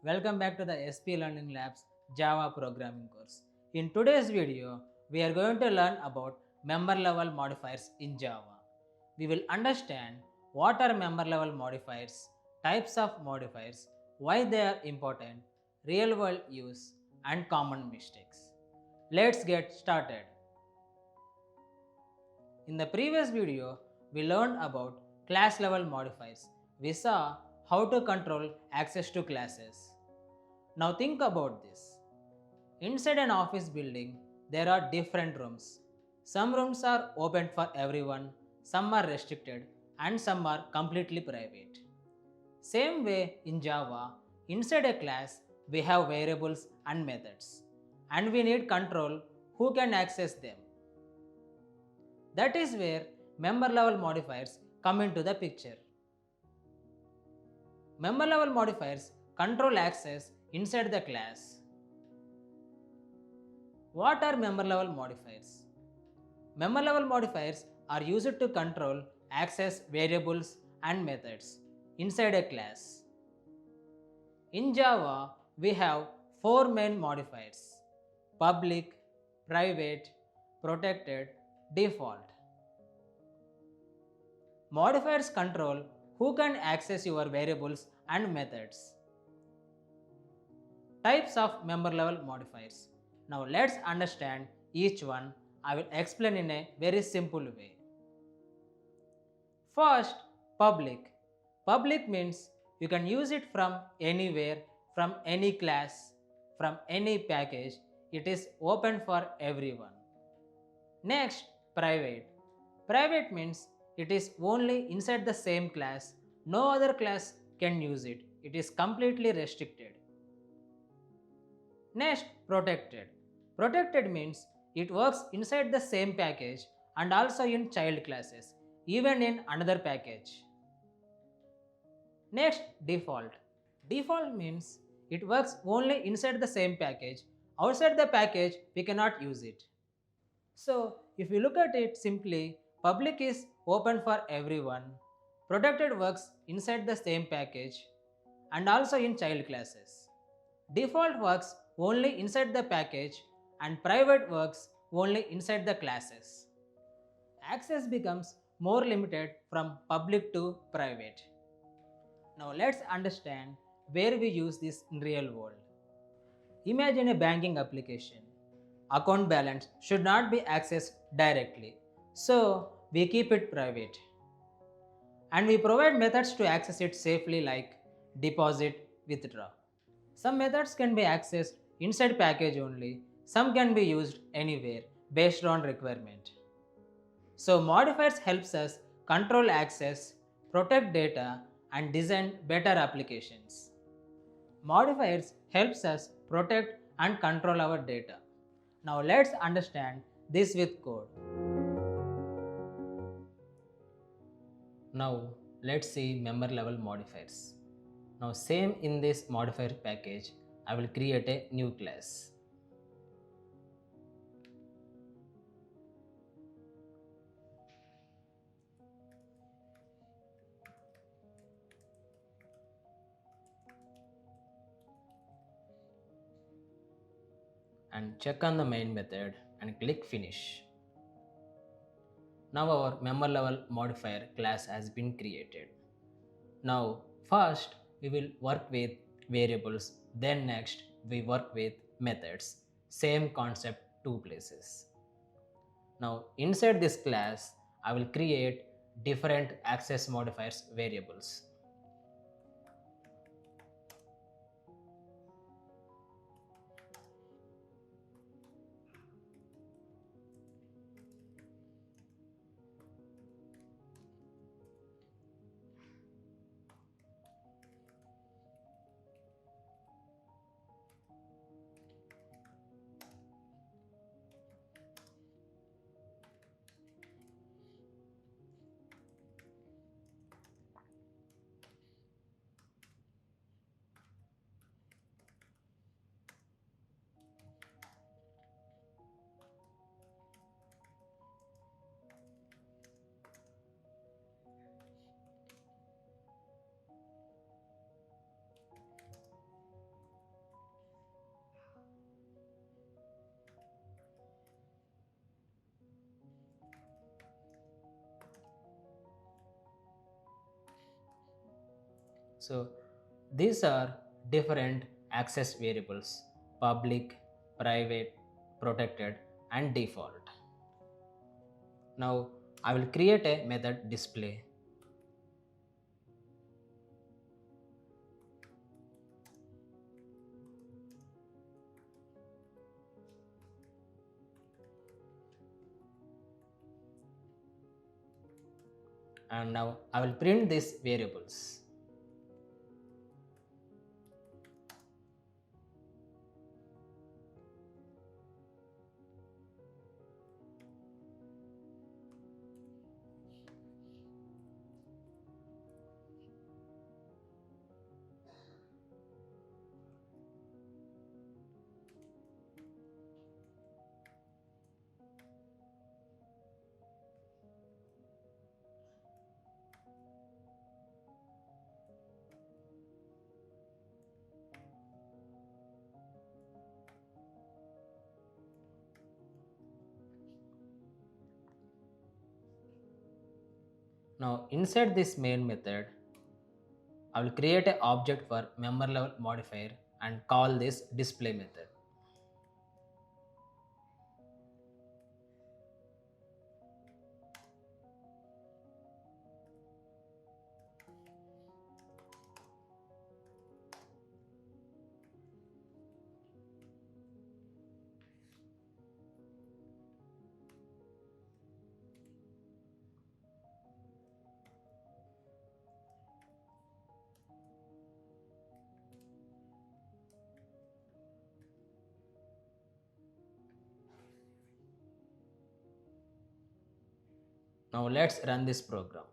Welcome back to the SPLL Labs Java Programming Course. In today's video, we are going to learn about member level modifiers in Java. We will understand what are member level modifiers, types of modifiers, why they are important, real world use, and common mistakes. Let's get started. In the previous video, we learned about class level modifiers. We saw how to control access to classes. Now think about this. Inside an office building, there are different rooms. Some rooms are open for everyone, some are restricted, and some are completely private. Same way in Java, inside a class, we have variables and methods, and we need control who can access them. That is where member level modifiers come into the picture. Member level modifiers control access inside the class. What are member level modifiers? Member level modifiers are used to control access variables and methods inside a class. In Java, we have four main modifiers: public, private, protected, default. Modifiers control who can access your variables and methods. Types of member level modifiers. Now let's understand each one. I will explain in a very simple way. First, public. Public means you can use it from anywhere, from any class, from any package. It is open for everyone. Next, private. Private means it is only inside the same class. No other class can use it. It is completely restricted. Next, protected. Protected means it works inside the same package and also in child classes, even in another package. Next, default. Default means it works only inside the same package. Outside the package, we cannot use it. So, if you look at it simply, public is open for everyone, protected works inside the same package and also in child classes. Default works only inside the package and private works only inside the classes. Access becomes more limited from public to private. Now let's understand where we use this in real world. Imagine a banking application. Account balance should not be accessed directly, so we keep it private. And we provide methods to access it safely like deposit, withdraw. Some methods can be accessed inside package only, some can be used anywhere based on requirement. So modifiers helps us control access, protect data and design better applications. Modifiers helps us protect and control our data. Now let's understand this with code. Now let's see member level modifiers. Now same in this modifier package, I will create a new class. And check on the main method and click finish. Now our member level modifier class has been created. Now first we will work with variables, then next we work with methods. Same concept, two places. Now inside this class I will create different access modifiers variables. So these are different access variables: public, private, protected, and default. Now I will create a method display. And now I will print these variables. Now inside this main method, I will create an object for member level modifier and call this display method. Now let's run this program.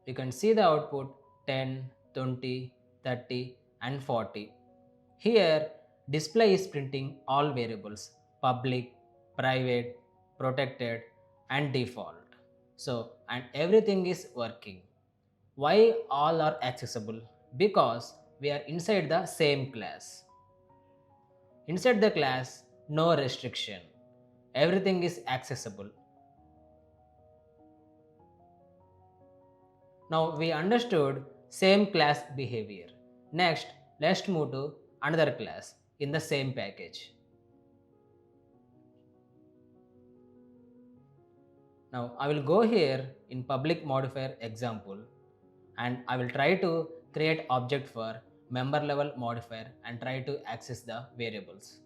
You can see the output 10, 20, 30 and 40. Here display is printing all variables: public, private, protected and default. So and everything is working. Why all are accessible? Because we are inside the same class. Inside the class, no restriction. Everything is accessible. Now we understood same class behavior. Next, let's move to another class in the same package. Now I will go here in public modifier example and I will try to create object for member level modifier and try to access the variables.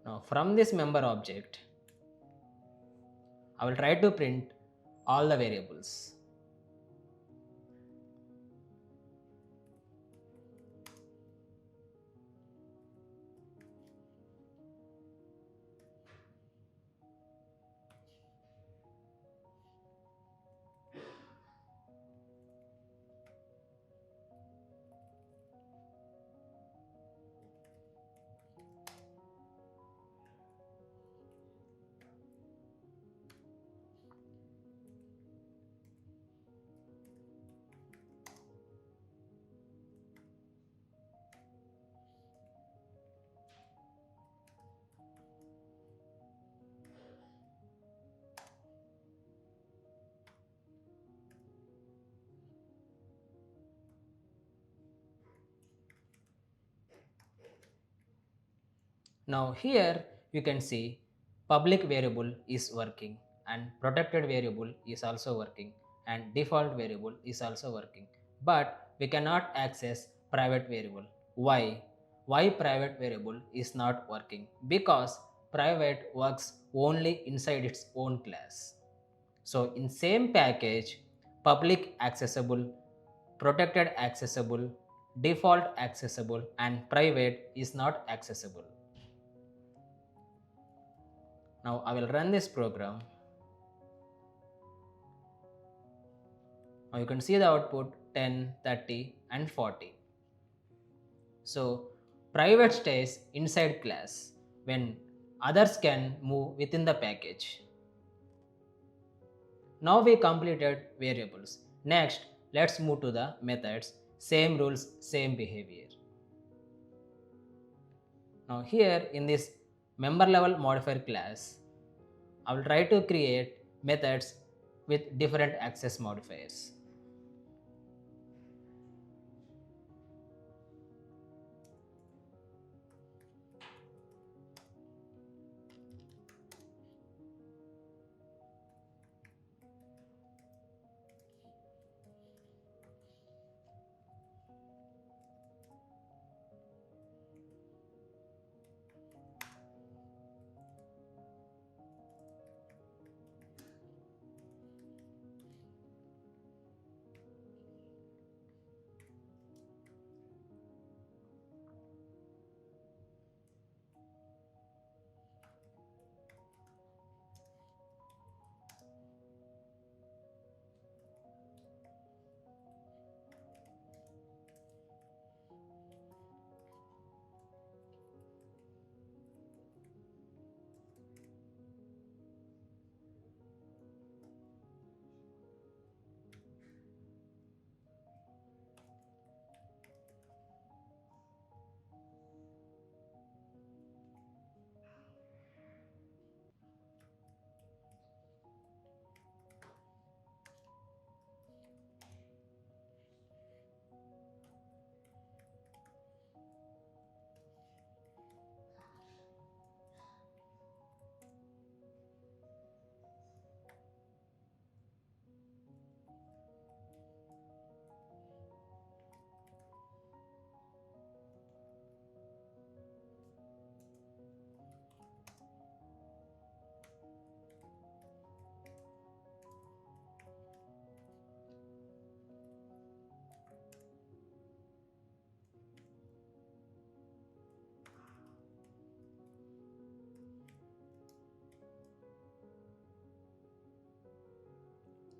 Now from this member object, I will try to print all the variables. Now here you can see public variable is working and protected variable is also working and default variable is also working. But we cannot access private variable. Why? Why private variable is not working? Because private works only inside its own class. So in same package, public accessible, protected accessible, default accessible and private is not accessible. Now I will run this program. Now you can see the output 10, 30 and 40. So private stays inside class when others can move within the package. Now we completed variables. Next, let's move to the methods. Same rules, same behavior. Now here in this member level modifier class, I will try to create methods with different access modifiers.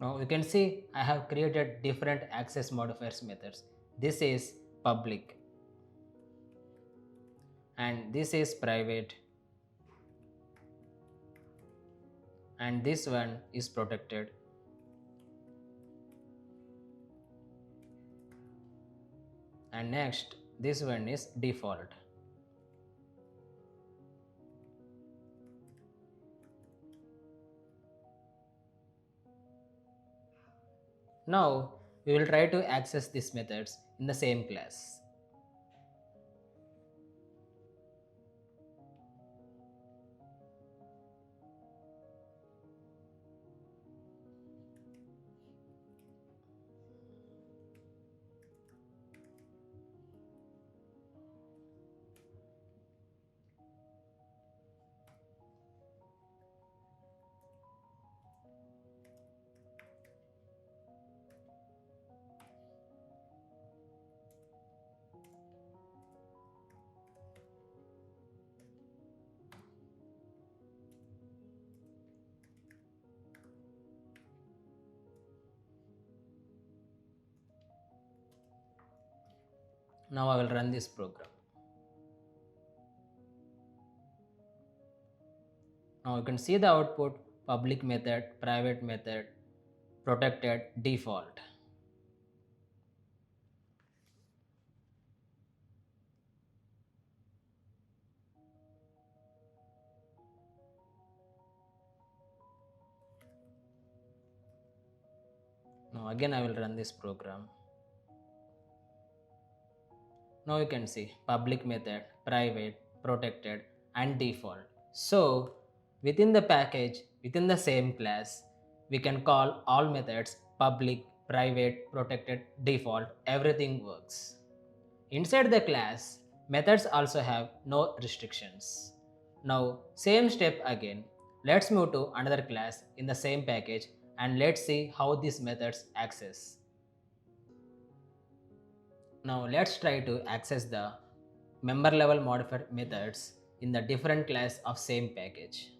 Now you can see I have created different access modifiers methods. This is public and this is private and this one is protected and next this one is default. Now we will try to access these methods in the same class. Now I will run this program. Now you can see the output public method, private method, protected, default. Now again I will run this program. Now you can see public method, private, protected and default. So within the package, within the same class, we can call all methods public, private, protected, default, everything works. Inside the class, methods also have no restrictions. Now same step again. Let's move to another class in the same package and let's see how these methods access. Now let's try to access the member level modifier methods in the different class of same package.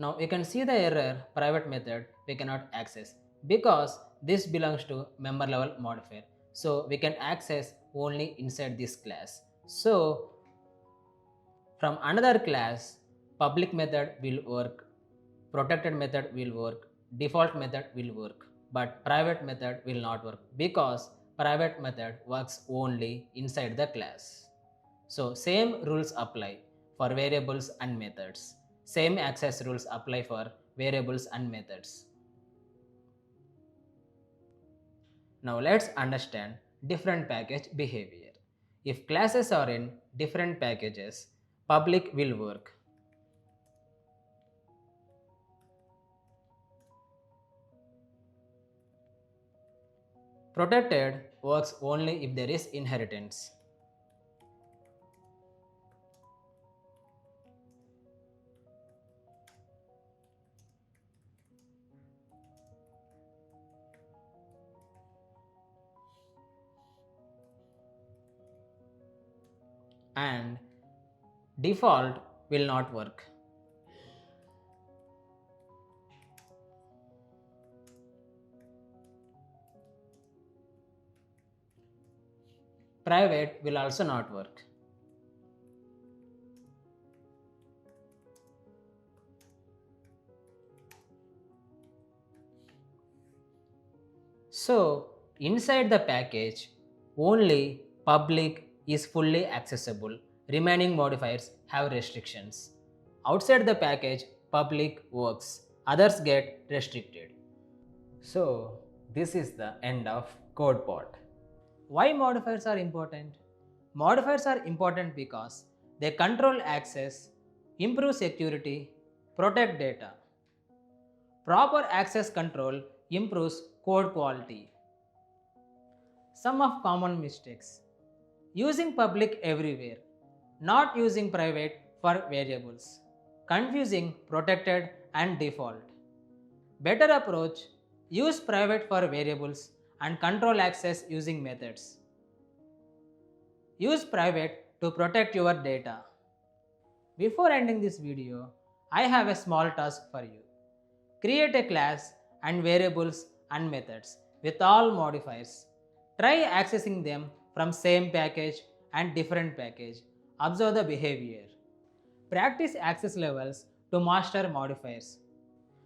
Now you can see the error private method we cannot access because this belongs to member level modifier. So we can access only inside this class. So from another class, public method will work, protected method will work, default method will work, but private method will not work because private method works only inside the class. So same rules apply for variables and methods. Same access rules apply for variables and methods. Now let's understand different package behavior. If classes are in different packages, public will work. Protected works only if there is inheritance. And default will not work. Private will also not work. So inside the package, only public is fully accessible. Remaining modifiers have restrictions. Outside the package, public works. Others get restricted. So this is the end of code part. Why modifiers are important? Modifiers are important because they control access, improve security, protect data. Proper access control improves code quality. Some of common mistakes: using public everywhere, not using private for variables, confusing protected and default. Better approach: use private for variables and control access using methods. Use private to protect your data. Before ending this video, I have a small task for you. Create a class and variables and methods with all modifiers. Try accessing them from same package and different package. Observe the behavior. Practice access levels to master modifiers.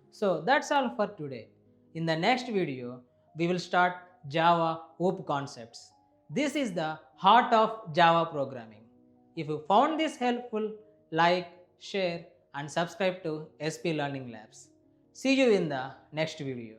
So that's all for today. In the next video, we will start Java OOP concepts. This is the heart of Java programming. If you found this helpful, like, share and subscribe to SP Learning Labs. See you in the next video.